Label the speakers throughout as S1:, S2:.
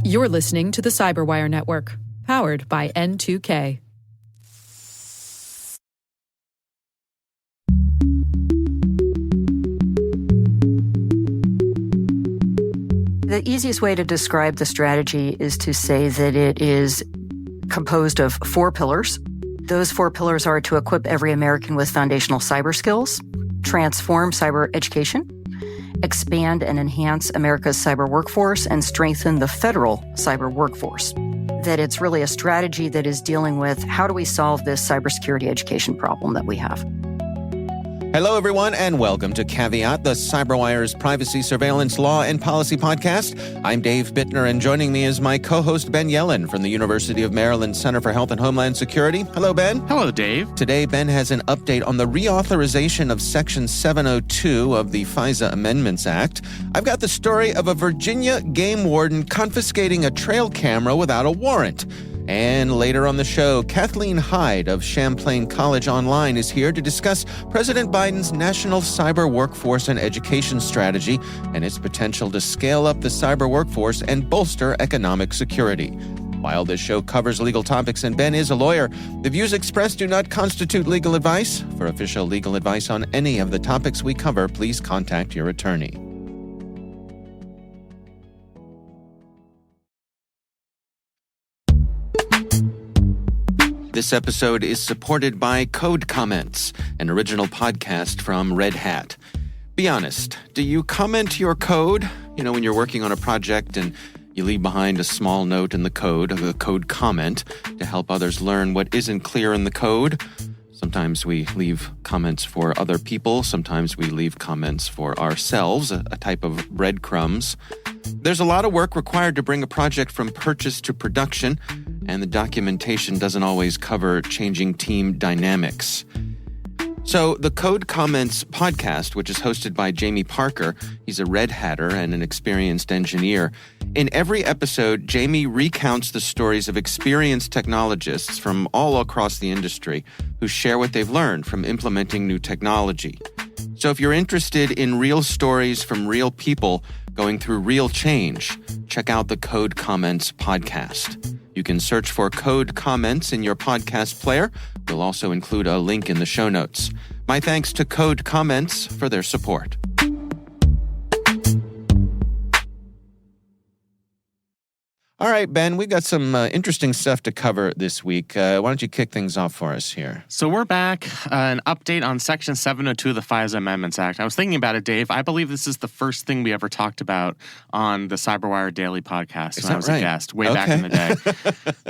S1: You're listening to the Cyberwire Network, powered by N2K.
S2: The easiest way to describe the strategy is to say that it is composed of 4 pillars. Those 4 pillars are to equip every American with foundational cyber skills, transform cyber education, expand and enhance America's cyber workforce, and strengthen the federal cyber workforce. That it's really a strategy that is dealing with how do we solve this cybersecurity education problem that we have.
S3: Hello, everyone, and welcome to Caveat, the CyberWire's privacy, surveillance, law, and policy podcast. I'm Dave Bittner, and joining me is my co-host Ben Yellen from the University of Maryland Center for Health and Homeland Security. Hello, Ben.
S4: Hello, Dave.
S3: Today, Ben has an update on the reauthorization of Section 702 of the FISA Amendments Act. I've got the story of a Virginia game warden confiscating a trail camera without a warrant. And later on the show, Kathleen Hyde of Champlain College Online is here to discuss President Biden's national cyber workforce and education strategy and its potential to scale up the cyber workforce and bolster economic security. While this show covers legal topics and Ben is a lawyer, the views expressed do not constitute legal advice. For official legal advice on any of the topics we cover, please contact your attorney. This episode is supported by Code Comments, an original podcast from Red Hat. Be honest, do you comment your code? You know, when you're working on a project and you leave behind a small note in the code, a code comment, to help others learn what isn't clear in the code. Sometimes we leave comments for other people. Sometimes we leave comments for ourselves, a type of breadcrumbs. There's a lot of work required to bring a project from purchase to production, and the documentation doesn't always cover changing team dynamics. So the Code Comments podcast, which is hosted by Jamie Parker, he's a Red Hatter and an experienced engineer. In every episode, Jamie recounts the stories of experienced technologists from all across the industry who share what they've learned from implementing new technology. So if you're interested in real stories from real people going through real change, check out the Code Comments podcast. You can search for Code Comments in your podcast player. We'll also include a link in the show notes. My thanks to Code Comments for their support. All right, Ben, we've got some interesting stuff to cover this week. Why don't you kick things off for us here?
S4: So we're back, an update on Section 702 of the FISA Amendments Act. I was thinking about it, Dave. I believe this is the first thing we ever talked about on the CyberWire Daily podcast when I was a guest way back in the day.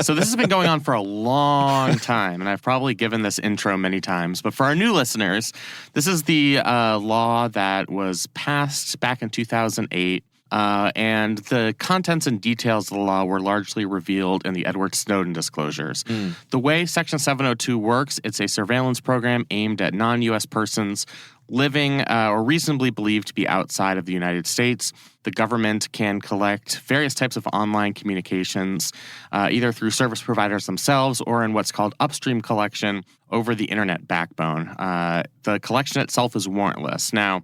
S4: So this has been going on for a long time, and I've probably given this intro many times. But for our new listeners, this is the law that was passed back in 2008. And the contents and details of the law were largely revealed in the Edward Snowden disclosures. The way Section 702 works, it's a surveillance program aimed at non-U.S. persons living or reasonably believed to be outside of the United States. The government can collect various types of online communications, either through service providers themselves or in what's called upstream collection over the internet backbone. The collection itself is warrantless. Now,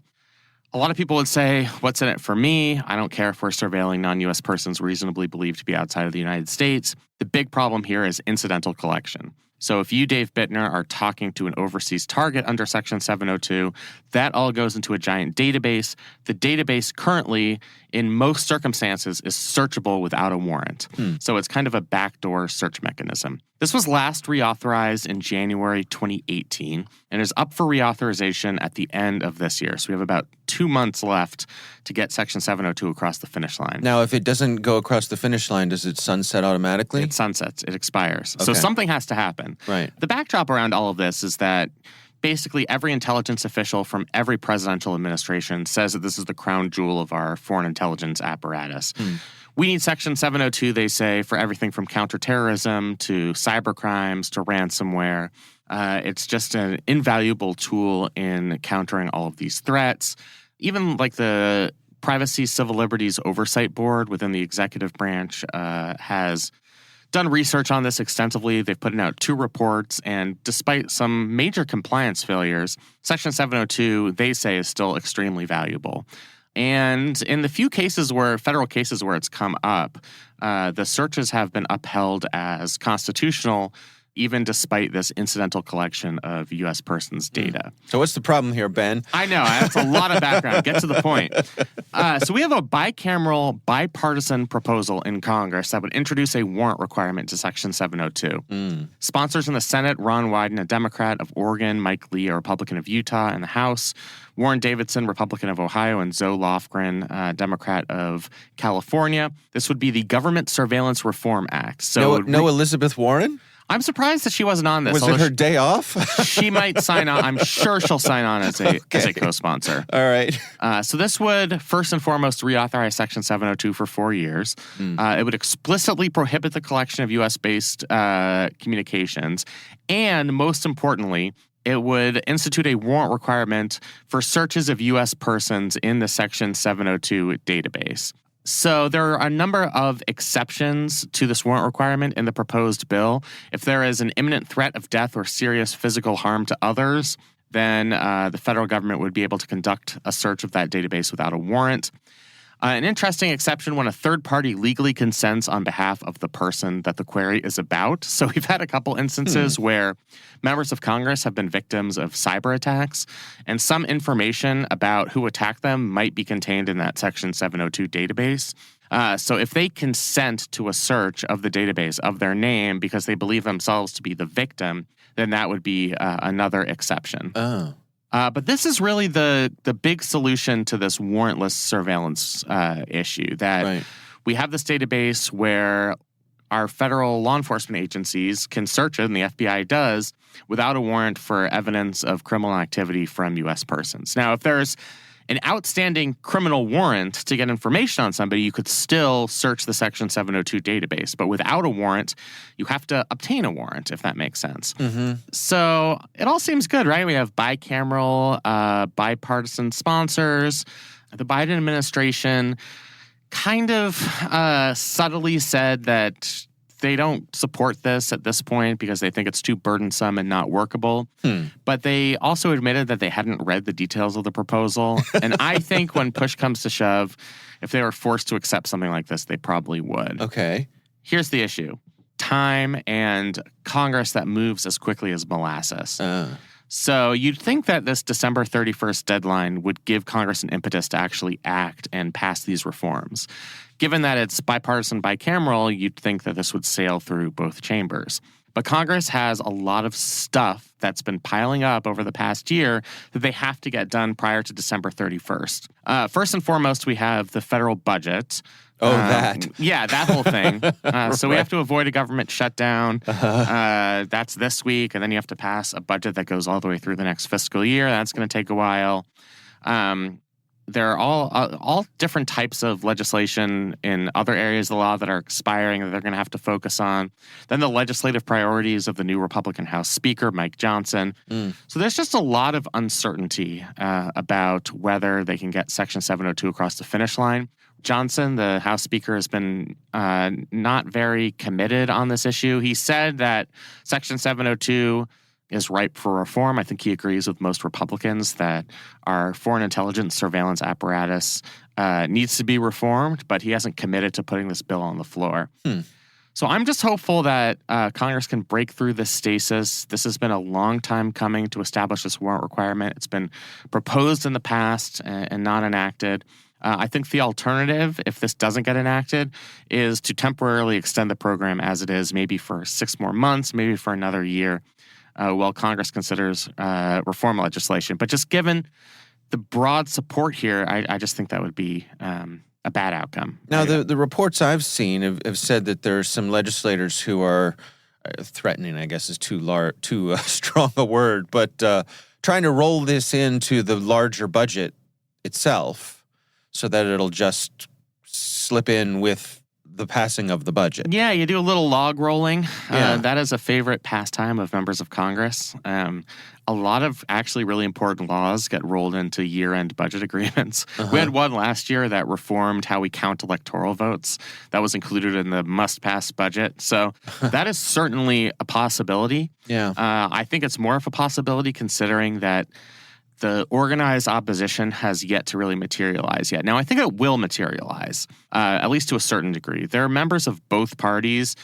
S4: a lot of people would say, what's in it for me? I don't care if we're surveilling non-U.S. persons reasonably believed to be outside of the United States. The big problem here is incidental collection. So if you, Dave Bittner, are talking to an overseas target under Section 702, that all goes into a giant database. The database currently, in most circumstances, is searchable without a warrant. So it's kind of a backdoor search mechanism. This was last reauthorized in January 2018 and is up for reauthorization at the end of this year. So we have about 2 months left to get Section 702 across the finish line.
S3: Now, if it doesn't go across the finish line, does it sunset automatically?
S4: It sunsets. It expires.
S3: Okay.
S4: So something has to happen.
S3: Right.
S4: The backdrop around all of this is that basically every intelligence official from every presidential administration says that this is the crown jewel of our foreign intelligence apparatus. We need Section 702, they say, for everything from counterterrorism to cybercrimes to ransomware. It's just an invaluable tool in countering all of these threats. Even like the Privacy Civil Liberties Oversight Board within the executive branch has done research on this extensively. They've put out 2 reports, and despite some major compliance failures, Section 702, they say, is still extremely valuable. And in the few federal cases where it's come up, the searches have been upheld as constitutional, even despite this incidental collection of U.S. persons' data.
S3: So what's the problem here, Ben?
S4: I know. That's a lot of background. Get to the point. So we have a bicameral, bipartisan proposal in Congress that would introduce a warrant requirement to Section 702. Sponsors in the Senate, Ron Wyden, a Democrat of Oregon, Mike Lee, a Republican of Utah, in the House, Warren Davidson, Republican of Ohio, and Zoe Lofgren, Democrat of California. This would be the Government Surveillance Reform Act. So
S3: no Elizabeth Warren?
S4: I'm surprised that she wasn't on this.
S3: Was it her day off?
S4: She might sign on. I'm sure she'll sign on as a co-sponsor.
S3: All right.
S4: So this would, first and foremost, reauthorize Section 702 for 4 years. It would explicitly prohibit the collection of U.S.-based communications. And most importantly, it would institute a warrant requirement for searches of U.S. persons in the Section 702 database. So there are a number of exceptions to this warrant requirement in the proposed bill. If there is an imminent threat of death or serious physical harm to others, then the federal government would be able to conduct a search of that database without a warrant. An interesting exception when a third party legally consents on behalf of the person that the query is about. So we've had a couple instances where members of Congress have been victims of cyber attacks, and some information about who attacked them might be contained in that Section 702 database. So if they consent to a search of the database of their name because they believe themselves to be the victim, then that would be another exception.
S3: Oh.
S4: But this is really the big solution to this warrantless surveillance issue, that we have this database where our federal law enforcement agencies can search it, and the FBI does, without a warrant for evidence of criminal activity from U.S. persons. Now, if there's an outstanding criminal warrant to get information on somebody, you could still search the Section 702 database. But without a warrant, you have to obtain a warrant, if that makes sense. So it all seems good, right? We have bicameral, bipartisan sponsors. The Biden administration kind of subtly said that they don't support this at this point because they think it's too burdensome and not workable. But they also admitted that they hadn't read the details of the proposal. And I think when push comes to shove, if they were forced to accept something like this, they probably would.
S3: Okay.
S4: Here's the issue. Time and Congress that moves as quickly as molasses. So you'd think that this December 31st deadline would give Congress an impetus to actually act and pass these reforms. Given that it's bipartisan, bicameral, you'd think that this would sail through both chambers. But Congress has a lot of stuff that's been piling up over the past year that they have to get done prior to December 31st. First and foremost, we have the federal budget.
S3: That.
S4: Yeah, that whole thing. So we have to avoid a government shutdown. That's this week. And then you have to pass a budget that goes all the way through the next fiscal year. That's going to take a while. There are all different types of legislation in other areas of the law that are expiring that they're going to have to focus on. Then the legislative priorities of the new Republican House Speaker, Mike Johnson. So there's just a lot of uncertainty about whether they can get Section 702 across the finish line. Johnson, the House Speaker, has been not very committed on this issue. He said that Section 702 is ripe for reform. I think he agrees with most Republicans that our foreign intelligence surveillance apparatus needs to be reformed, but he hasn't committed to putting this bill on the floor. So I'm just hopeful that Congress can break through this stasis. This has been a long time coming to establish this warrant requirement. It's been proposed in the past and not enacted. I think the alternative, if this doesn't get enacted, is to temporarily extend the program as it is, maybe for 6 more months, maybe for another year, while Congress considers reform legislation. But just given the broad support here, I just think that would be a bad outcome.
S3: Now, the reports I've seen have said that there are some legislators who are threatening, I guess is too strong a word, but trying to roll this into the larger budget itself so that it'll just slip in with the passing of the budget.
S4: Yeah, you do a little log rolling. That is a favorite pastime of members of Congress. A lot of actually really important laws get rolled into year-end budget agreements. We had one last year that reformed how we count electoral votes. That was included in the must-pass budget. So that is certainly a possibility.
S3: Yeah.
S4: I think it's more of a possibility considering that the organized opposition has yet to really materialize yet. Now, I think it will materialize, at least to a certain degree. There are members of both parties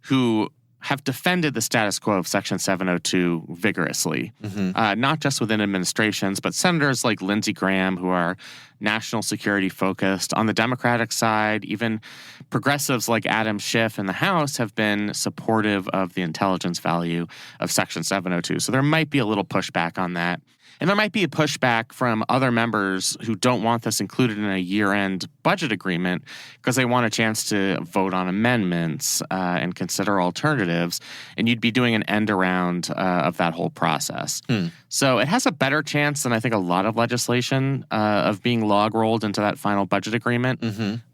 S4: who have defended the status quo of Section 702 vigorously, not just within administrations, but senators like Lindsey Graham, who are national security focused. On the Democratic side, even progressives like Adam Schiff in the House have been supportive of the intelligence value of Section 702. So there might be a little pushback on that. And there might be a pushback from other members who don't want this included in a year-end budget agreement because they want a chance to vote on amendments and consider alternatives. And you'd be doing an end around of that whole process. So it has a better chance than I think a lot of legislation of being log-rolled into that final budget agreement.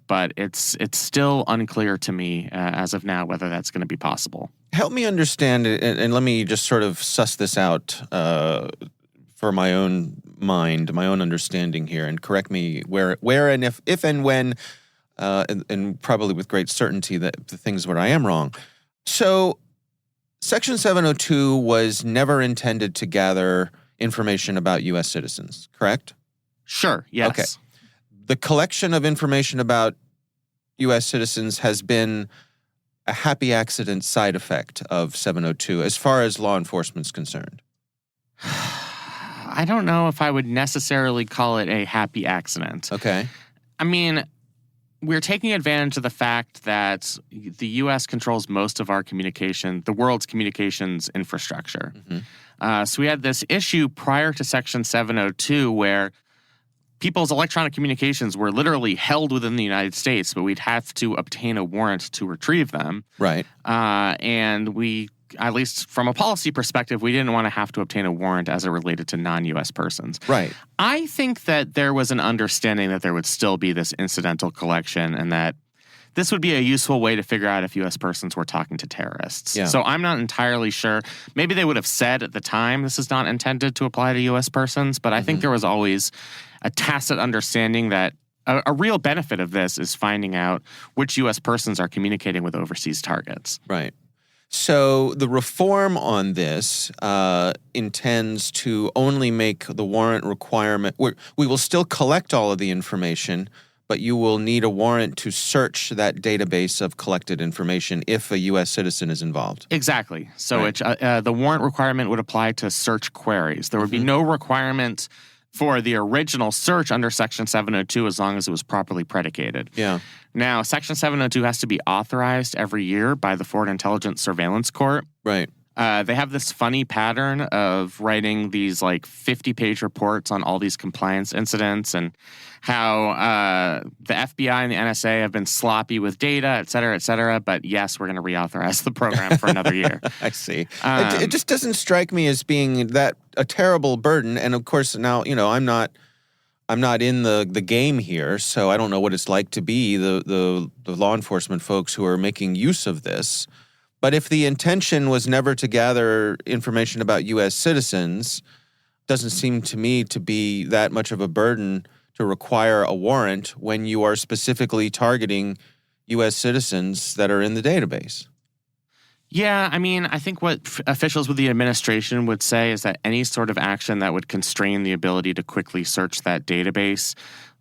S4: But it's still unclear to me as of now whether that's going to be possible.
S3: Help me understand, and let me just sort of suss this out for my own mind, my own understanding here, and correct me where and if and when, and probably with great certainty that the things where I am wrong. So Section 702 was never intended to gather information about U.S. citizens, correct?
S4: Sure, yes.
S3: Okay. The collection of information about U.S. citizens has been a happy accident side effect of 702 as far as law enforcement's concerned.
S4: I don't know if I would necessarily call it a happy accident.
S3: Okay.
S4: I mean, we're taking advantage of the fact that the U.S. controls most of our communication, the world's communications infrastructure. So we had this issue prior to Section 702 where people's electronic communications were literally held within the United States, but we'd have to obtain a warrant to retrieve them.
S3: Right.
S4: And we, at least from a policy perspective, we didn't want to have to obtain a warrant as it related to non-U.S. persons.
S3: Right.
S4: I think that there was an understanding that there would still be this incidental collection and that this would be a useful way to figure out if U.S. persons were talking to terrorists.
S3: Yeah.
S4: So I'm not entirely sure. Maybe they would have said at the time this is not intended to apply to U.S. persons, but I think there was always a tacit understanding that a real benefit of this is finding out which U.S. persons are communicating with overseas targets.
S3: Right. So the reform on this intends to only make the warrant requirement. We will still collect all of the information, but you will need a warrant to search that database of collected information if a U.S. citizen is involved.
S4: Exactly. So
S3: Right.
S4: The warrant requirement would apply to search queries. There would be no requirement for the original search under Section 702 as long as it was properly predicated.
S3: Yeah.
S4: Now, Section 702 has to be authorized every year by the Foreign Intelligence Surveillance Court.
S3: Right.
S4: They have this funny pattern of writing these like 50-page reports on all these compliance incidents and how the FBI and the NSA have been sloppy with data, et cetera, but yes, we're going to reauthorize the program for another year.
S3: I see. It just doesn't strike me as being that a terrible burden. And of course, now, I'm not in the game here, so I don't know what it's like to be the law enforcement folks who are making use of this. But if the intention was never to gather information about U.S. citizens, doesn't seem to me to be that much of a burden to require a warrant when you are specifically targeting U.S. citizens that are in the database.
S4: Yeah, I mean, I think what officials with the administration would say is that any sort of action that would constrain the ability to quickly search that database.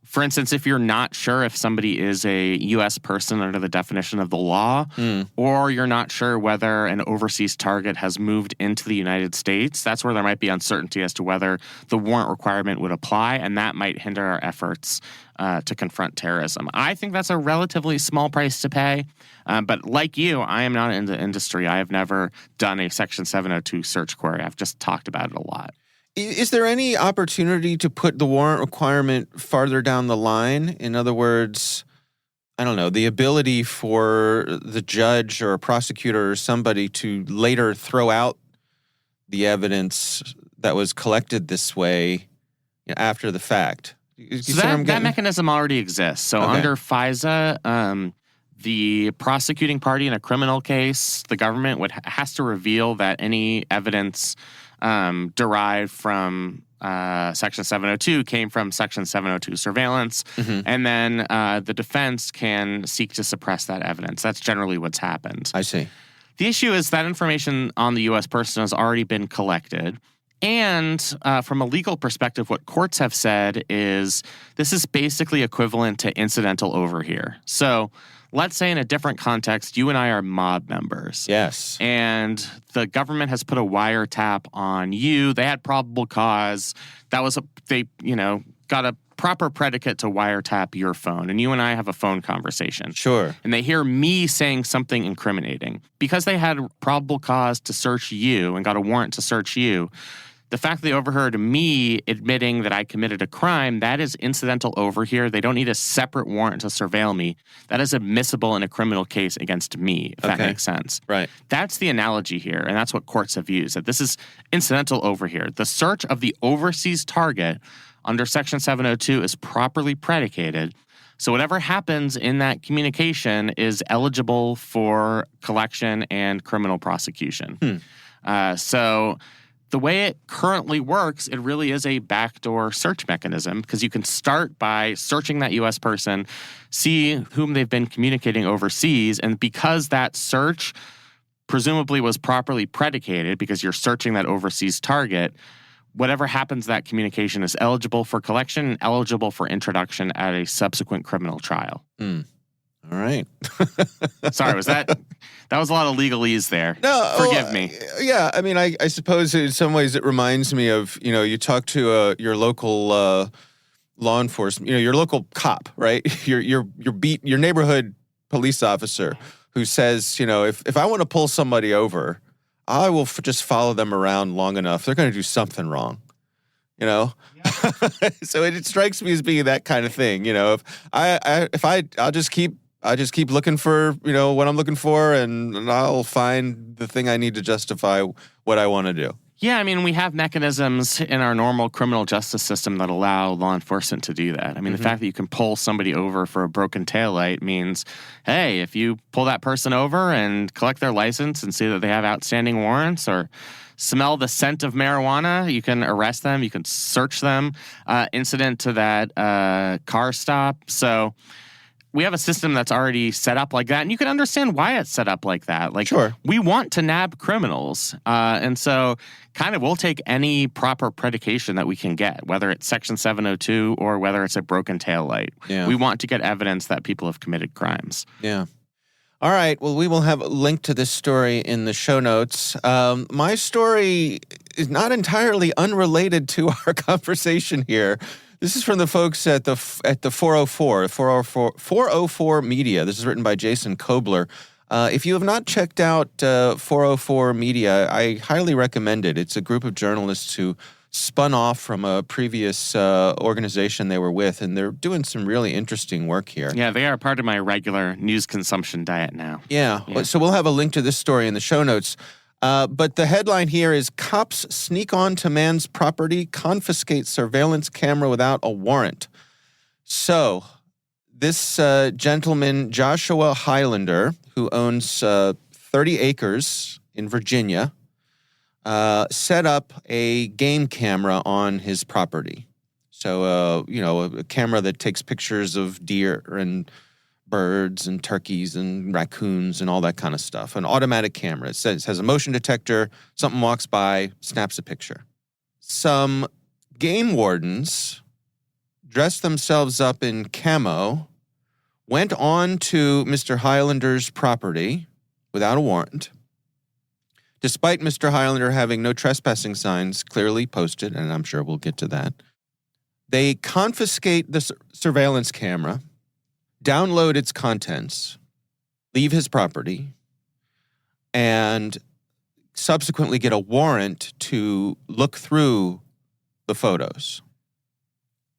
S4: For instance, if you're not sure if somebody is a U.S. person under the definition of the law, or you're not sure whether an overseas target has moved into the United States, that's where there might be uncertainty as to whether the warrant requirement would apply, and that might hinder our efforts to confront terrorism. I think that's a relatively small price to pay, but like you, I am not in the industry. I have never done a Section 702 search query. I've just talked about it a lot.
S3: Is there any opportunity to put the warrant requirement farther down the line? In other words, I don't know, the ability for the judge or a prosecutor or somebody to later throw out the evidence that was collected this way after the fact.
S4: So that mechanism already exists. So under FISA, the prosecuting party in a criminal case, the government has to reveal that any evidence derived from Section 702 came from Section 702 surveillance, and then the defense can seek to suppress that evidence. That's generally what's happened.
S3: I see.
S4: The issue is that information on the U.S. person has already been collected, And from a legal perspective, what courts have said is this is basically equivalent to incidental overhear. So let's say in a different context, you and I are mob members.
S3: Yes.
S4: And the government has put a wiretap on you. They had probable cause. They got a proper predicate to wiretap your phone. And you and I have a phone conversation.
S3: Sure.
S4: And they hear me saying something incriminating. Because they had probable cause to search you and got a warrant to search you, the fact that they overheard me admitting that I committed a crime, that is incidental overhear. They don't need a separate warrant to surveil me. That is admissible in a criminal case against me, if that makes sense.
S3: Right.
S4: That's the analogy here, and that's what courts have used, that this is incidental overhear. The search of the overseas target under Section 702 is properly predicated. So whatever happens in that communication is eligible for collection and criminal prosecution. So the way it currently works, it really is a backdoor search mechanism because you can start by searching that U.S. person, see whom they've been communicating overseas, and because that search presumably was properly predicated because you're searching that overseas target, whatever happens to that communication is eligible for collection and eligible for introduction at a subsequent criminal trial.
S3: All right.
S4: Sorry, that was a lot of legalese there.
S3: No,
S4: forgive me.
S3: Yeah, I mean, I suppose in some ways it reminds me of, you talk to your local law enforcement, your local cop, right? Your neighborhood police officer who says, if I want to pull somebody over, I will just follow them around long enough. They're going to do something wrong. Yeah. So it strikes me as being that kind of thing. I'll just keep looking for, what I'm looking for, and I'll find the thing I need to justify what I want to do.
S4: Yeah, I mean, we have mechanisms in our normal criminal justice system that allow law enforcement to do that. I mean, the fact that you can pull somebody over for a broken taillight means, hey, if you pull that person over and collect their license and see that they have outstanding warrants or smell the scent of marijuana, you can arrest them, you can search them, incident to that car stop. So we have a system that's already set up like that, and you can understand why it's set up like that.
S3: Sure.
S4: We want to nab criminals, and so kind of we'll take any proper predication that we can get, whether it's Section 702 or whether it's a broken taillight.
S3: Yeah.
S4: We want to get evidence that people have committed crimes.
S3: Yeah. All right. Well, we will have a link to this story in the show notes. My story is not entirely unrelated to our conversation here. This is from the folks at the 404 Media. This is written by Jason Kobler. If you have not checked out 404 Media, I highly recommend it. It's a group of journalists who spun off from a previous organization they were with, and they're doing some really interesting work here.
S4: Yeah, they are part of my regular news consumption diet now.
S3: Yeah. So we'll have a link to this story in the show notes. But the headline here is Cops Sneak Onto Man's Property, Confiscate Surveillance Camera Without a Warrant. So this gentleman, Joshua Highlander, who owns 30 acres in Virginia, set up a game camera on his property. So, a camera that takes pictures of deer and birds and turkeys and raccoons and all that kind of stuff. An automatic camera. It has a motion detector. Something walks by, snaps a picture. Some game wardens dressed themselves up in camo, went on to Mr. Highlander's property without a warrant, despite Mr. Highlander having no trespassing signs clearly posted, and I'm sure we'll get to that. They confiscate the surveillance camera, download its contents, leave his property, and subsequently get a warrant to look through the photos.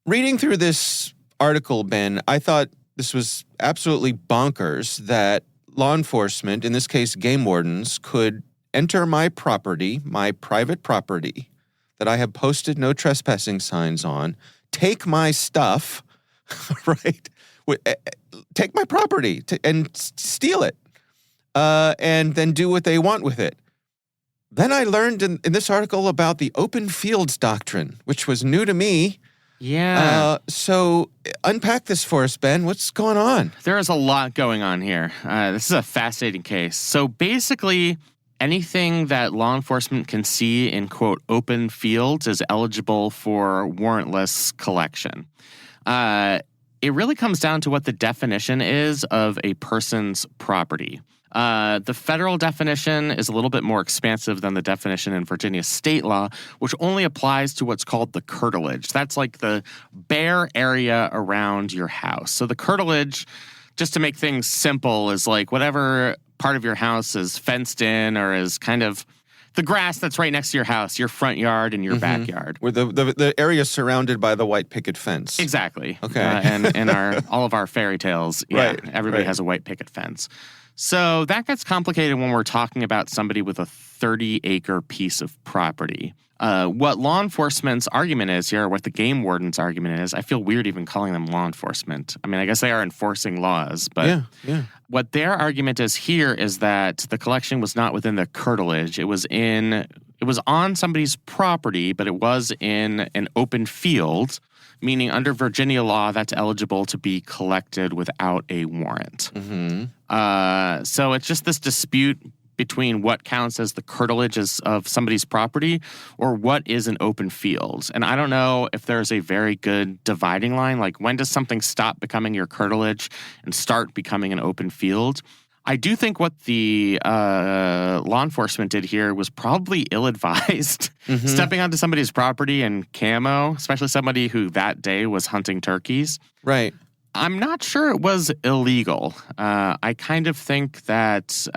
S3: Reading through this article, Ben, I thought this was absolutely bonkers that law enforcement, in this case game wardens, could enter my property, my private property, that I have posted no trespassing signs on, take my stuff, right? Take my property and steal it, and then do what they want with it. Then I learned in this article about the open fields doctrine, which was new to me.
S4: Yeah.
S3: So unpack this for us, Ben. What's going on?
S4: There is a lot going on here. This is a fascinating case. So basically, anything that law enforcement can see in, quote, open fields is eligible for warrantless collection. It really comes down to what the definition is of a person's property. The federal definition is a little bit more expansive than the definition in Virginia state law, which only applies to what's called the curtilage. That's like the bare area around your house. So the curtilage, just to make things simple, is like whatever part of your house is fenced in or is kind of the grass that's right next to your house, your front yard and your backyard.
S3: Where the area surrounded by the white picket fence.
S4: Exactly.
S3: Okay.
S4: And in all of our fairy tales, everybody has a white picket fence. So that gets complicated when we're talking about somebody with a 30-acre piece of property. What law enforcement's argument is here, or what the game warden's argument is, I feel weird even calling them law enforcement. I mean, I guess they are enforcing laws, but what their argument is here is that the collection was not within the curtilage. It was on somebody's property, but it was in an open field, meaning under Virginia law, that's eligible to be collected without a warrant. So it's just this dispute between what counts as the curtilage of somebody's property or what is an open field. And I don't know if there's a very good dividing line. Like, when does something stop becoming your curtilage and start becoming an open field? I do think what the law enforcement did here was probably ill-advised. Stepping onto somebody's property in camo, especially somebody who that day was hunting turkeys.
S3: Right.
S4: I'm not sure it was illegal. I kind of think that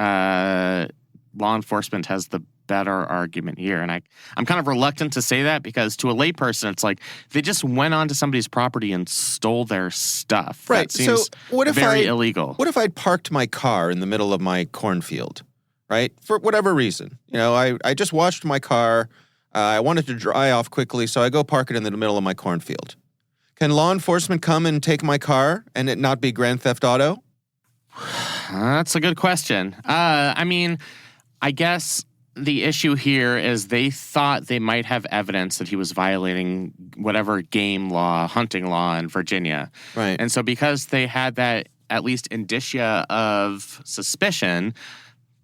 S4: law enforcement has the better argument here. And I'm kind of reluctant to say that because to a layperson, it's like they just went onto somebody's property and stole their stuff.
S3: Right.
S4: That seems very illegal.
S3: What if I'd parked my car in the middle of my cornfield, right? For whatever reason. You know, I just washed my car. I wanted to dry off quickly, so I go park it in the middle of my cornfield. Can law enforcement come and take my car and it not be Grand Theft Auto?
S4: That's a good question. I mean, I guess the issue here is they thought they might have evidence that he was violating whatever game law, hunting law in Virginia.
S3: Right.
S4: And so because they had that at least indicia of suspicion,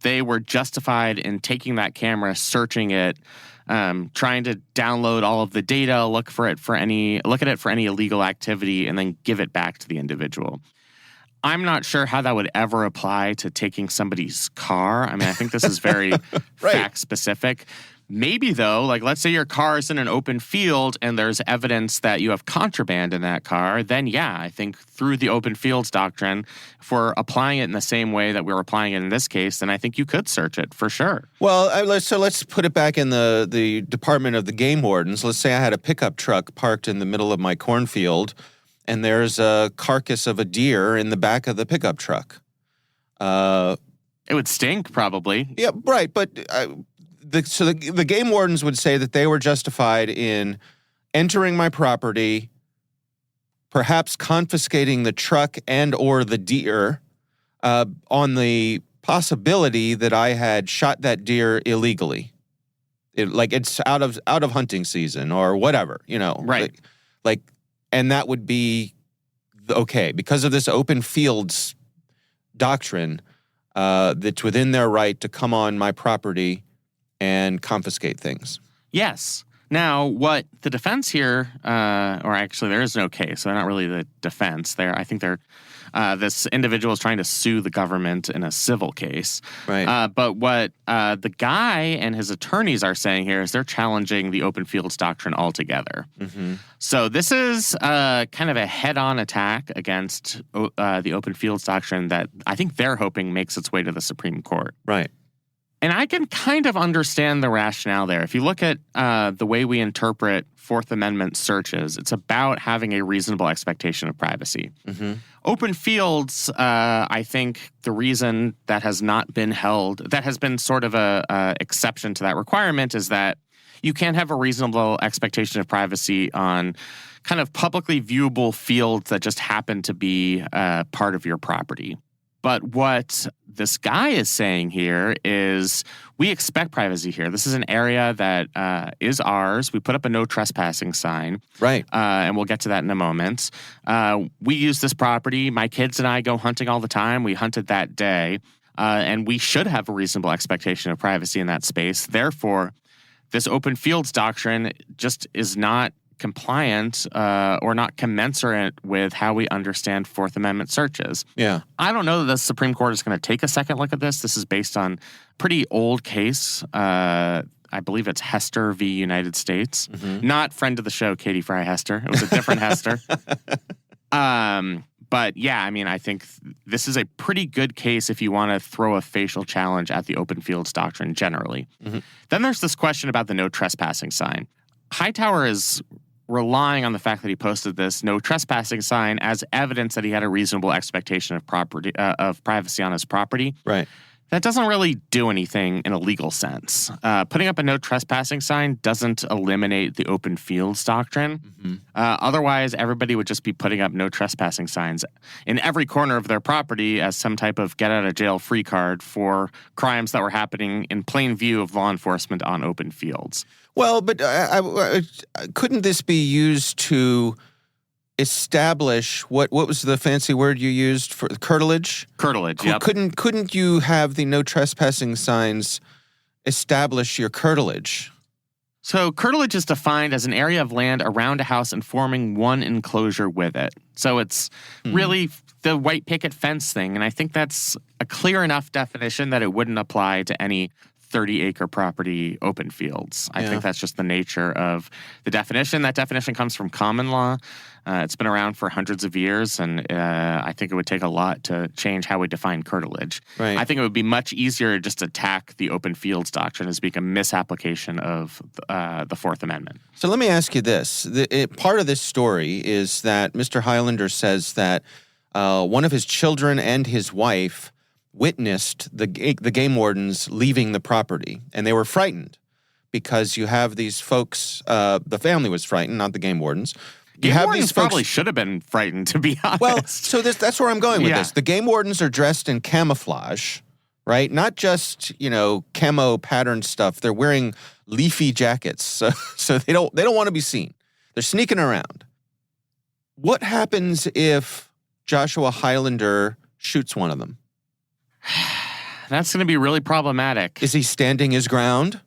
S4: they were justified in taking that camera, searching it, trying to download all of the data, look at it for any illegal activity, and then give it back to the individual. I'm not sure how that would ever apply to taking somebody's car. I mean, I think this is very fact-specific. Maybe, though, like let's say your car is in an open field and there's evidence that you have contraband in that car, then yeah, I think through the open fields doctrine, if we're applying it in the same way that we're applying it in this case, then I think you could search it for sure.
S3: Well, let's put it back in the department of the game wardens. Let's say I had a pickup truck parked in the middle of my cornfield and there's a carcass of a deer in the back of the pickup truck.
S4: It would stink, probably.
S3: Yeah, right, but the game wardens would say that they were justified in entering my property, perhaps confiscating the truck and or the deer on the possibility that I had shot that deer illegally. It's out of hunting season or whatever, you know.
S4: Right.
S3: And that would be okay because of this open fields doctrine that's within their right to come on my property and confiscate things.
S4: Yes. Now, what the defense here, or actually there is no case, so they're not really the defense. I think this individual is trying to sue the government in a civil case.
S3: Right.
S4: But what the guy and his attorneys are saying here is they're challenging the open fields doctrine altogether. So this is kind of a head-on attack against the open fields doctrine that I think they're hoping makes its way to the Supreme Court.
S3: Right.
S4: And I can kind of understand the rationale there. If you look at the way we interpret Fourth Amendment searches, it's about having a reasonable expectation of privacy. Open fields, I think the reason that has not been held, that has been sort of a exception to that requirement is that you can't have a reasonable expectation of privacy on kind of publicly viewable fields that just happen to be part of your property. But what this guy is saying here is we expect privacy here. This is an area that is ours. We put up a no trespassing sign.
S3: Right.
S4: And we'll get to that in a moment. We use this property. My kids and I go hunting all the time. We hunted that day. And we should have a reasonable expectation of privacy in that space. Therefore, this open fields doctrine just is not compliant or not commensurate with how we understand Fourth Amendment searches.
S3: Yeah.
S4: I don't know that the Supreme Court is going to take a second look at this. This is based on a pretty old case. I believe it's Hester v. United States. Mm-hmm. Not friend of the show, Katie Fry Hester. It was a different Hester. But yeah, I mean, I think this is a pretty good case if you want to throw a facial challenge at the open fields doctrine generally. Mm-hmm. Then there's this question about the no trespassing sign. Hightower is relying on the fact that he posted this no trespassing sign as evidence that he had a reasonable expectation of privacy on his property.
S3: Right.
S4: That doesn't really do anything in a legal sense. Putting up a no trespassing sign doesn't eliminate the open fields doctrine. Mm-hmm. Otherwise, everybody would just be putting up no trespassing signs in every corner of their property as some type of get out of jail free card for crimes that were happening in plain view of law enforcement on open fields.
S3: Well, but couldn't this be used to establish what was the fancy word you used for curtilage?
S4: Curtilage, yep.
S3: Couldn't you have the no trespassing signs establish your curtilage?
S4: So curtilage is defined as an area of land around a house and forming one enclosure with it. So it's really the white picket fence thing, and I think that's a clear enough definition that it wouldn't apply to any 30-acre property open fields. I think that's just the nature of the definition. That definition comes from common law. It's been around for hundreds of years, and I think it would take a lot to change how we define curtilage.
S3: Right.
S4: I think it would be much easier to just attack the open fields doctrine as being a misapplication of the Fourth Amendment.
S3: So let me ask you this. Part of this story is that Mr. Highlander says that one of his children and his wife witnessed the game wardens leaving the property, and they were frightened because you have these folks, the family was frightened, not the game wardens.
S4: Game wardens probably should have been frightened, to be honest.
S3: Well, so that's where I'm going with this. The game wardens are dressed in camouflage, right? Not just, camo patterned stuff. They're wearing leafy jackets, so they don't want to be seen. They're sneaking around. What happens if Joshua Highlander shoots one of them?
S4: That's going to be really problematic.
S3: Is he standing his ground?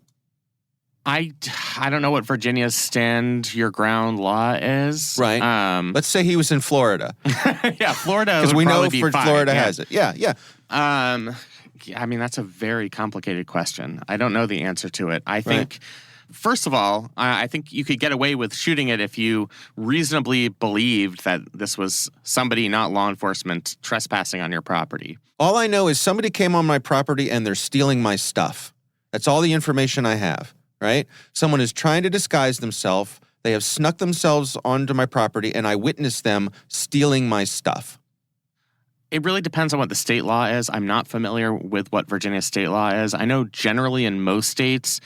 S4: I don't know what Virginia's stand your ground law is.
S3: Right. Let's say he was in Florida.
S4: Yeah, Florida
S3: because we know
S4: Florida
S3: has it. Yeah.
S4: I mean, that's a very complicated question. I don't know the answer to it. I think, first of all, I think you could get away with shooting it if you reasonably believed that this was somebody, not law enforcement, trespassing on your property.
S3: All I know is somebody came on my property and they're stealing my stuff. That's all the information I have, right? Someone is trying to disguise themselves. They have snuck themselves onto my property and I witnessed them stealing my stuff.
S4: It really depends on what the state law is. I'm not familiar with what Virginia's state law is. I know generally in most states,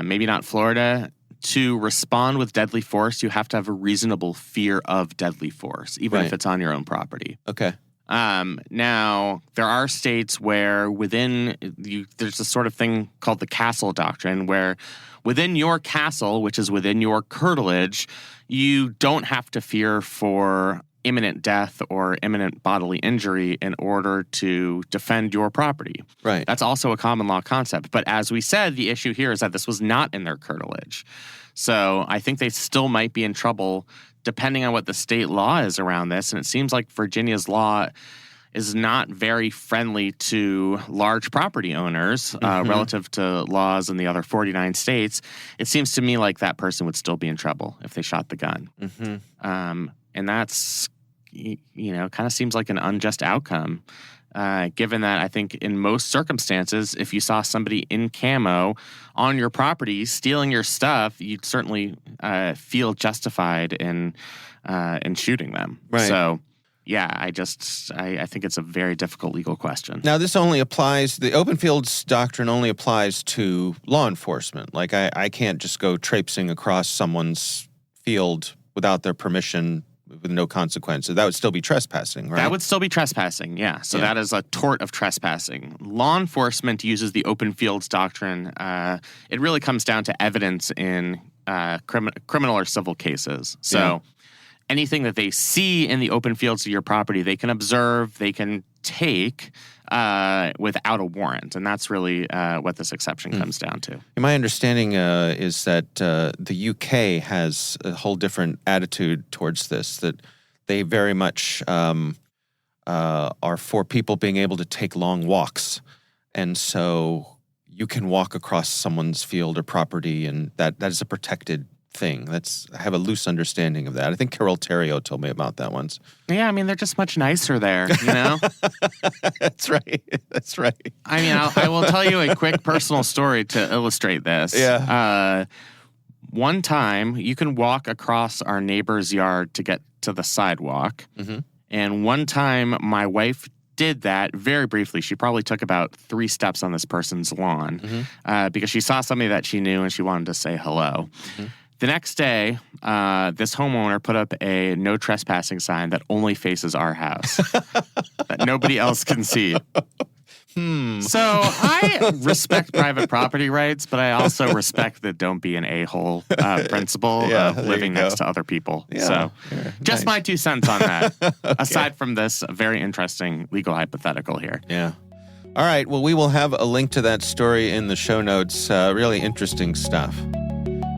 S4: maybe not Florida, to respond with deadly force, you have to have a reasonable fear of deadly force, even if it's on your own property.
S3: Okay.
S4: Now, there are states where there's this sort of thing called the castle doctrine, where within your castle, which is within your curtilage, you don't have to fear for imminent death or imminent bodily injury in order to defend your property.
S3: Right.
S4: That's also a common law concept. But as we said, the issue here is that this was not in their curtilage. So I think they still might be in trouble depending on what the state law is around this. And it seems like Virginia's law is not very friendly to large property owners relative to laws in the other 49 states. It seems to me like that person would still be in trouble if they shot the gun. Mm-hmm. And that's, kind of seems like an unjust outcome, given that I think in most circumstances, if you saw somebody in camo on your property stealing your stuff, you'd certainly feel justified in shooting them.
S3: Right.
S4: So, yeah, I think it's a very difficult legal question.
S3: Now, the open fields doctrine only applies to law enforcement. Like, I can't just go traipsing across someone's field without their permission with no consequences. That would still be trespassing, right?
S4: That would still be trespassing, yeah. So that is a tort of trespassing. Law enforcement uses the open fields doctrine. It really comes down to evidence in criminal or civil cases. So anything that they see in the open fields of your property, they can observe, they can take without a warrant. And that's really what this exception comes down to.
S3: My understanding is that the UK has a whole different attitude towards this, that they very much are for people being able to take long walks. And so you can walk across someone's field or property, and that is a protected thing. I have a loose understanding of that. I think Carol Terrio told me about that once.
S4: Yeah, I mean, they're just much nicer there, you know?
S3: That's right. That's right.
S4: I mean, I will tell you a quick personal story to illustrate this.
S3: Yeah.
S4: One time, you can walk across our neighbor's yard to get to the sidewalk. Mm-hmm. And one time, my wife did that very briefly. She probably took about 3 steps on this person's lawn because she saw somebody that she knew and she wanted to say hello. Mm-hmm. The next day, this homeowner put up a no trespassing sign that only faces our house, that nobody else can see. So I respect private property rights, but I also respect the don't be an a-hole principle of living next to other people. Yeah, so just my 2 cents on that, aside from this very interesting legal hypothetical here.
S3: Yeah. All right. Well, we will have a link to that story in the show notes. Really interesting stuff.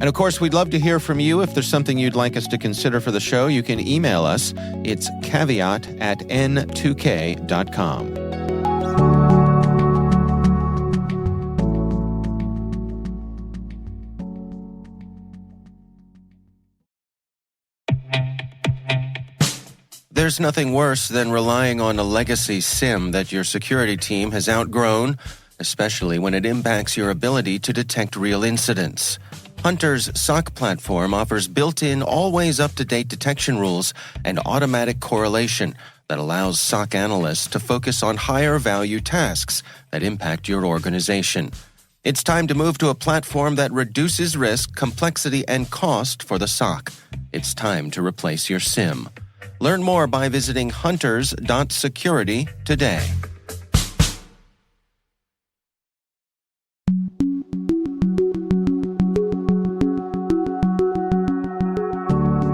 S3: And of course, we'd love to hear from you. If there's something you'd like us to consider for the show, you can email us. It's caveat@n2k.com. There's nothing worse than relying on a legacy SIM that your security team has outgrown, especially when it impacts your ability to detect real incidents. Hunter's SOC platform offers built-in, always up-to-date detection rules and automatic correlation that allows SOC analysts to focus on higher-value tasks that impact your organization. It's time to move to a platform that reduces risk, complexity, and cost for the SOC. It's time to replace your SIM. Learn more by visiting hunters.security today.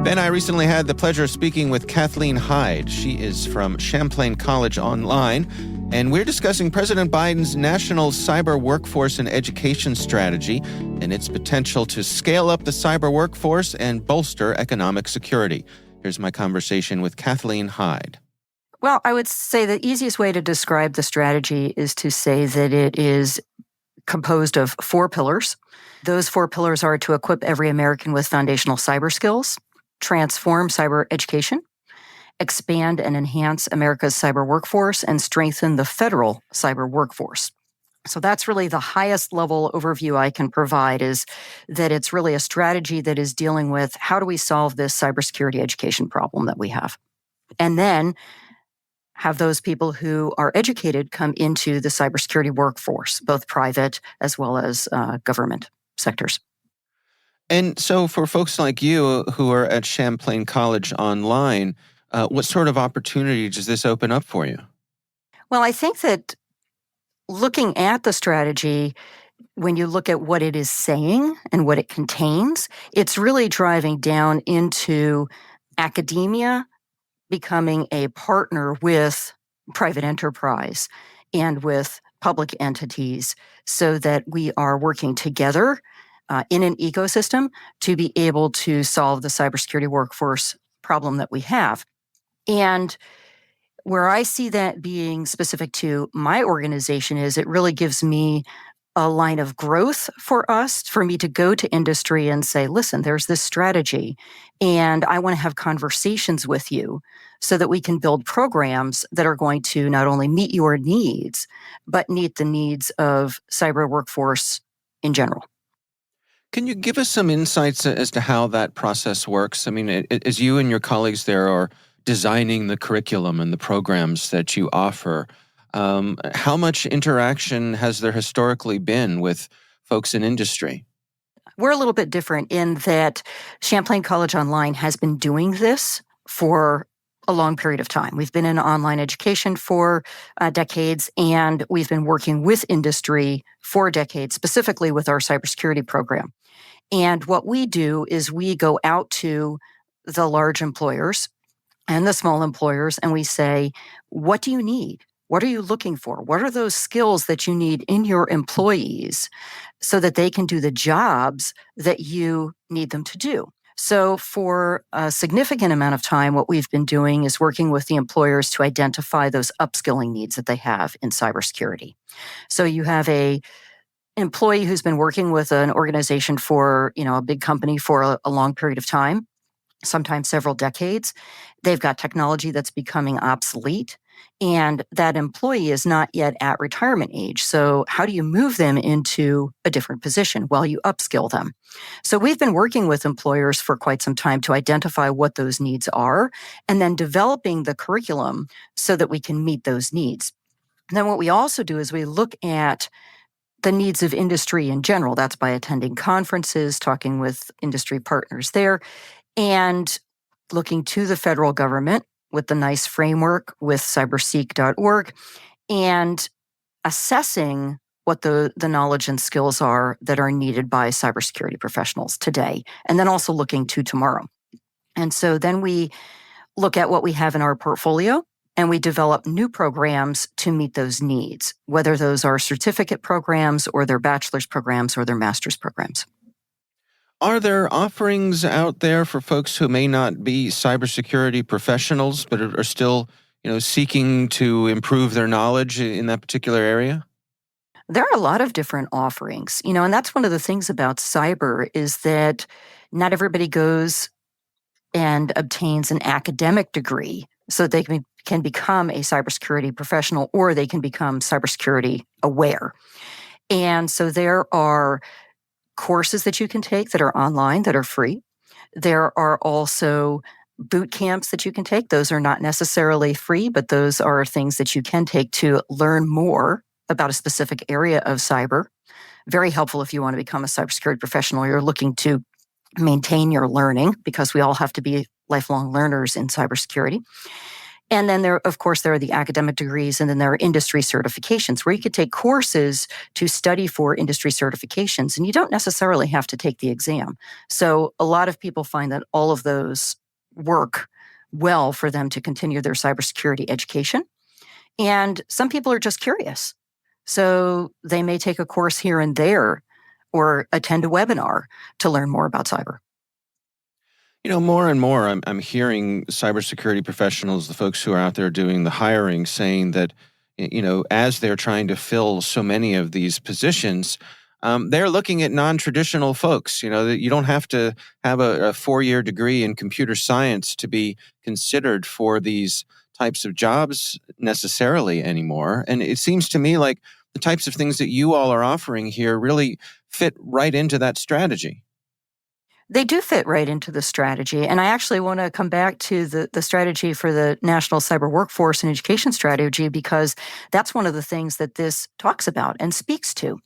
S3: Ben, I recently had the pleasure of speaking with Kathleen Hyde. She is from Champlain College Online, and we're discussing President Biden's national cyber workforce and education strategy and its potential to scale up the cyber workforce and bolster economic security. Here's my conversation with Kathleen Hyde.
S2: Well, I would say the easiest way to describe the strategy is to say that it is composed of 4 pillars. Those 4 pillars are to equip every American with foundational cyber skills, transform cyber education, expand and enhance America's cyber workforce, and strengthen the federal cyber workforce. So that's really the highest level overview I can provide, is that it's really a strategy that is dealing with how do we solve this cybersecurity education problem that we have, and then have those people who are educated come into the cybersecurity workforce, both private as well as government sectors.
S3: And so for folks like you who are at Champlain College Online, what sort of opportunity does this open up for you?
S2: Well, I think that looking at the strategy, when you look at what it is saying and what it contains, it's really driving down into academia becoming a partner with private enterprise and with public entities so that we are working together in an ecosystem to be able to solve the cybersecurity workforce problem that we have. And where I see that being specific to my organization is it really gives me a line of growth for us, for me to go to industry and say, listen, there's this strategy, and I want to have conversations with you so that we can build programs that are going to not only meet your needs, but meet the needs of cyber workforce in general.
S3: Can you give us some insights as to how that process works? I mean, as you and your colleagues there are designing the curriculum and the programs that you offer, how much interaction has there historically been with folks in industry?
S2: We're a little bit different in that Champlain College Online has been doing this for a long period of time. We've been in online education for decades, and we've been working with industry for decades, specifically with our cybersecurity program. And what we do is we go out to the large employers and the small employers, and we say, what do you need? What are you looking for? What are those skills that you need in your employees so that they can do the jobs that you need them to do? So for a significant amount of time, what we've been doing is working with the employers to identify those upskilling needs that they have in cybersecurity. So you have a employee who's been working with an organization for, a big company for a long period of time, sometimes several decades. They've got technology that's becoming obsolete, and that employee is not yet at retirement age. So how do you move them into a different position? Well, you upskill them. So we've been working with employers for quite some time to identify what those needs are, and then developing the curriculum so that we can meet those needs. And then what we also do is we look at the needs of industry in general. That's by attending conferences, talking with industry partners there, and looking to the federal government with the NICE framework with cyberseek.org and assessing what the knowledge and skills are that are needed by cybersecurity professionals today, and then also looking to tomorrow. And so then we look at what we have in our portfolio, and we develop new programs to meet those needs, whether those are certificate programs or their bachelor's programs or their master's programs.
S3: Are there offerings out there for folks who may not be cybersecurity professionals but are still, seeking to improve their knowledge in that particular area?
S2: There are a lot of different offerings, and that's one of the things about cyber is that not everybody goes and obtains an academic degree so that they can become a cybersecurity professional, or they can become cybersecurity aware. And so there are courses that you can take that are online that are free. There are also boot camps that you can take. Those are not necessarily free, but those are things that you can take to learn more about a specific area of cyber. Very helpful if you want to become a cybersecurity professional. You're looking to maintain your learning, because we all have to be lifelong learners in cybersecurity. And then there are the academic degrees, and then there are industry certifications where you could take courses to study for industry certifications, and you don't necessarily have to take the exam. So a lot of people find that all of those work well for them to continue their cybersecurity education. And some people are just curious. So they may take a course here and there or attend a webinar to learn more about cyber.
S3: More and more, I'm hearing cybersecurity professionals, the folks who are out there doing the hiring, saying that, as they're trying to fill so many of these positions, they're looking at non-traditional folks. That you don't have to have a 4-year degree in computer science to be considered for these types of jobs necessarily anymore. And it seems to me like the types of things that you all are offering here really fit right into that strategy.
S2: They do fit right into the strategy. And I actually want to come back to the strategy for the National Cyber Workforce and Education Strategy, because that's one of the things that this talks about and speaks to,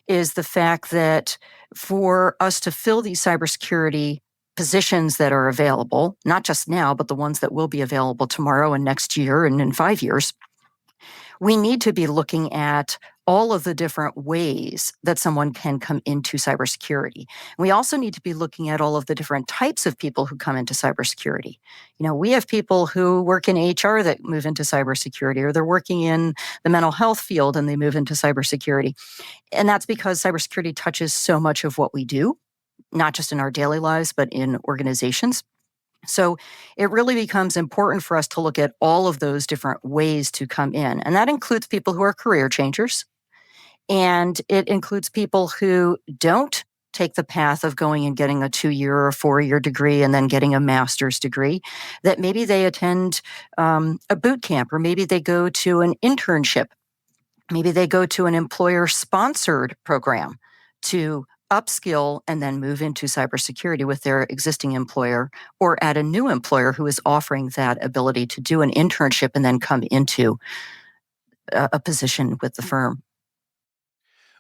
S2: is the fact that for us to fill these cybersecurity positions that are available, not just now, but the ones that will be available tomorrow and next year and in 5 years, we need to be looking at all of the different ways that someone can come into cybersecurity. We also need to be looking at all of the different types of people who come into cybersecurity. We have people who work in HR that move into cybersecurity, or they're working in the mental health field and they move into cybersecurity. And that's because cybersecurity touches so much of what we do, not just in our daily lives, but in organizations. So it really becomes important for us to look at all of those different ways to come in. And that includes people who are career changers. And it includes people who don't take the path of going and getting a 2-year or 4-year degree and then getting a master's degree, that maybe they attend a boot camp, or maybe they go to an internship. Maybe they go to an employer-sponsored program to upskill and then move into cybersecurity with their existing employer, or at a new employer who is offering that ability to do an internship and then come into a position with the firm.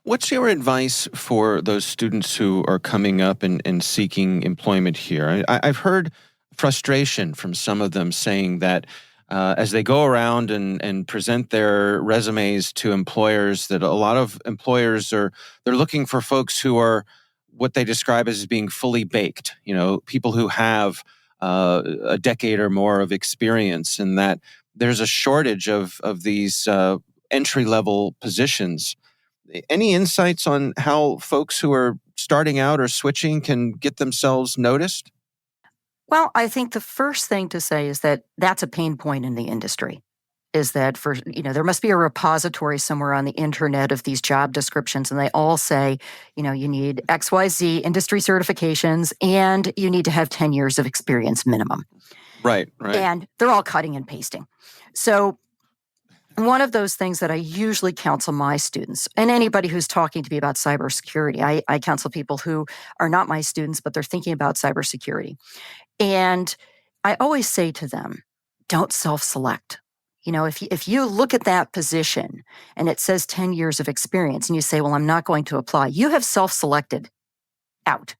S3: What's your advice for those students who are coming up and seeking employment here? I've heard frustration from some of them saying that as they go around and present their resumes to employers, that a lot of employers they're looking for folks who are what they describe as being fully baked, people who have a decade or more of experience, and that there's a shortage of these entry-level positions. Any insights on how folks who are starting out or switching can get themselves noticed?
S2: Well, I think the first thing to say is that that's a pain point in the industry. Is that there must be a repository somewhere on the internet of these job descriptions, and they all say, you need XYZ industry certifications and you need to have 10 years of experience minimum.
S3: Right.
S2: And they're all cutting and pasting. So one of those things that I usually counsel my students and anybody who's talking to me about cybersecurity, I counsel people who are not my students, but they're thinking about cybersecurity. And I always say to them, don't self-select. If you look at that position and it says 10 years of experience and you say, well, I'm not going to apply, you have self-selected out.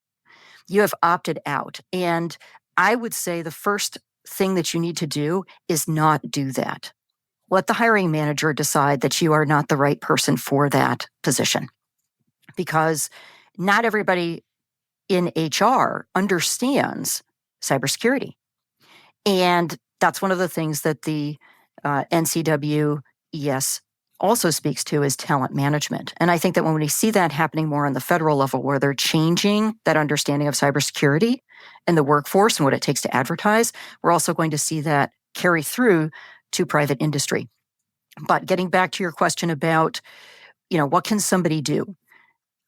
S2: You have opted out. And I would say the first thing that you need to do is not do that. Let the hiring manager decide that you are not the right person for that position. Because not everybody in HR understands cybersecurity. And that's one of the things that the NCWES also speaks to is talent management. And I think that when we see that happening more on the federal level, where they're changing that understanding of cybersecurity and the workforce and what it takes to advertise, we're also going to see that carry through to private industry. But getting back to your question about, what can somebody do?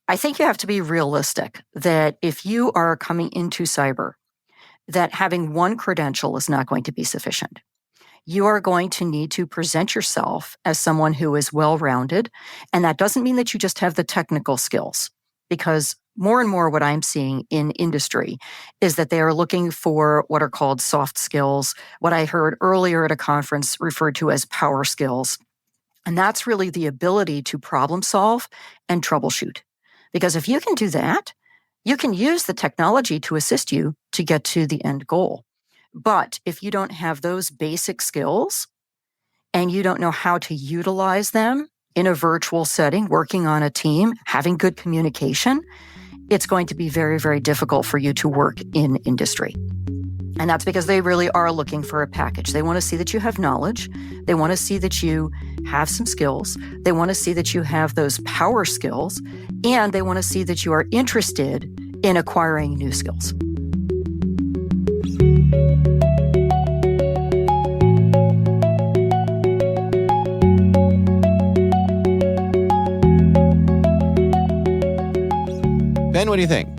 S2: I think you have to be realistic that if you are coming into cyber, that having one credential is not going to be sufficient. You are going to need to present yourself as someone who is well-rounded. And that doesn't mean that you just have the technical skills, because more and more what I'm seeing in industry is that they are looking for what are called soft skills, what I heard earlier at a conference referred to as power skills. And that's really the ability to problem solve and troubleshoot. Because if you can do that, you can use the technology to assist you to get to the end goal. But if you don't have those basic skills and you don't know how to utilize them in a virtual setting, working on a team, having good communication, it's going to be very, very difficult for you to work in industry. And that's because they really are looking for a package. They want to see that you have knowledge. They want to see that you have some skills. They want to see that you have those power skills. And they want to see that you are interested in acquiring new skills.
S3: Ben, what do you think?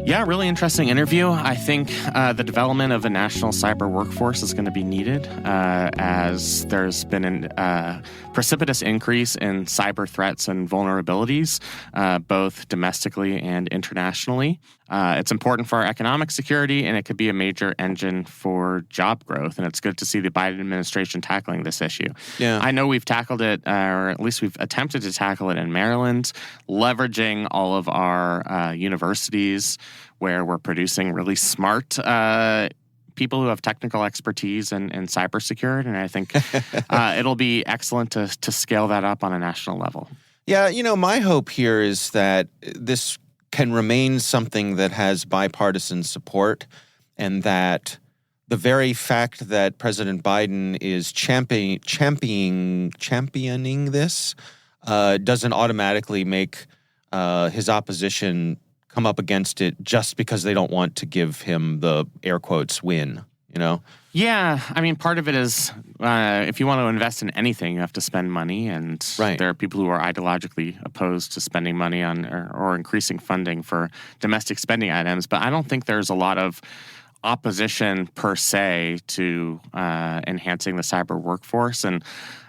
S4: Yeah, really interesting interview. I think the development of a national cyber workforce is going to be needed as there's been a precipitous increase in cyber threats and vulnerabilities, both domestically and internationally. It's important for our economic security, and it could be a major engine for job growth. And it's good to see the Biden administration tackling this issue.
S3: Yeah.
S4: I know we've tackled it, or at least we've attempted to tackle it in Maryland, leveraging all of our universities where we're producing really smart people who have technical expertise in cybersecurity. And I think it'll be excellent to scale that up on a national level.
S3: Yeah, my hope here is that this can remain something that has bipartisan support, and that the very fact that President Biden is championing this doesn't automatically make his opposition come up against it just because they don't want to give him the air quotes win, Yeah,
S4: I mean, part of it is if you want to invest in anything, you have to spend money, and there are people who are ideologically opposed to spending money on or increasing funding for domestic spending items. But I don't think there's a lot of opposition per se to enhancing the cyber workforce, and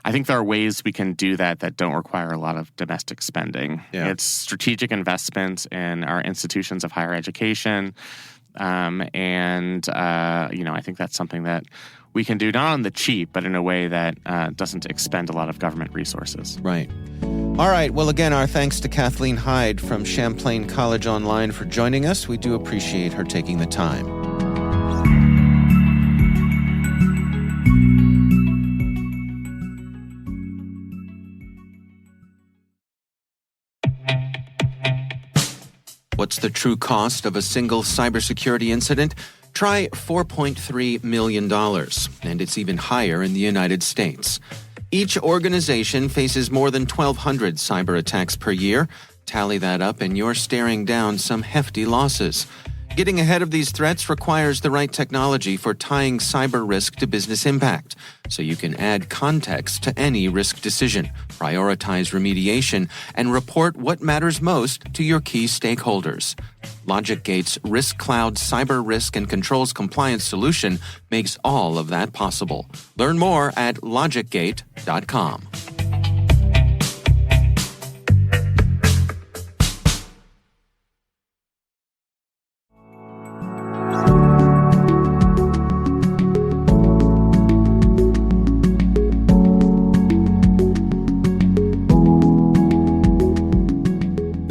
S4: I think there are ways we can do that don't require a lot of domestic spending.
S3: Yeah.
S4: It's strategic investments in our institutions of higher education. I think that's something that we can do not on the cheap, but in a way that doesn't expend a lot of government resources.
S3: Right. All right. Well, again, our thanks to Kathleen Hyde from Champlain College Online for joining us. We do appreciate her taking the time. What's the true cost of a single cybersecurity incident? Try $4.3 million, and it's even higher in the United States. Each organization faces more than 1,200 cyber attacks per year. Tally that up, and you're staring down some hefty losses. Getting ahead of these threats requires the right technology for tying cyber risk to business impact, so you can add context to any risk decision, prioritize remediation, and report what matters most to your key stakeholders. LogicGate's Risk Cloud Cyber Risk and Controls Compliance solution makes all of that possible. Learn more at logicgate.com.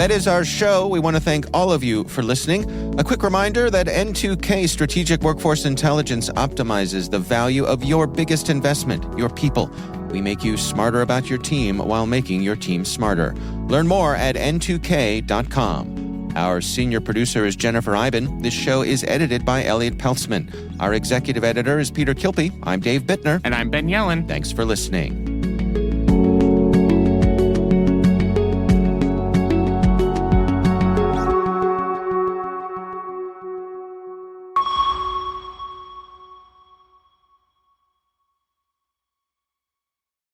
S3: That is our show. We want to thank all of you for listening. A quick reminder that N2K Strategic Workforce Intelligence optimizes the value of your biggest investment, your people. We make you smarter about your team while making your team smarter. Learn more at n2k.com. Our senior producer is Jennifer Iben. This show is edited by Elliot Peltzman. Our executive editor is Peter Kilpie. I'm Dave Bittner.
S4: And I'm Ben Yellen.
S3: Thanks for listening.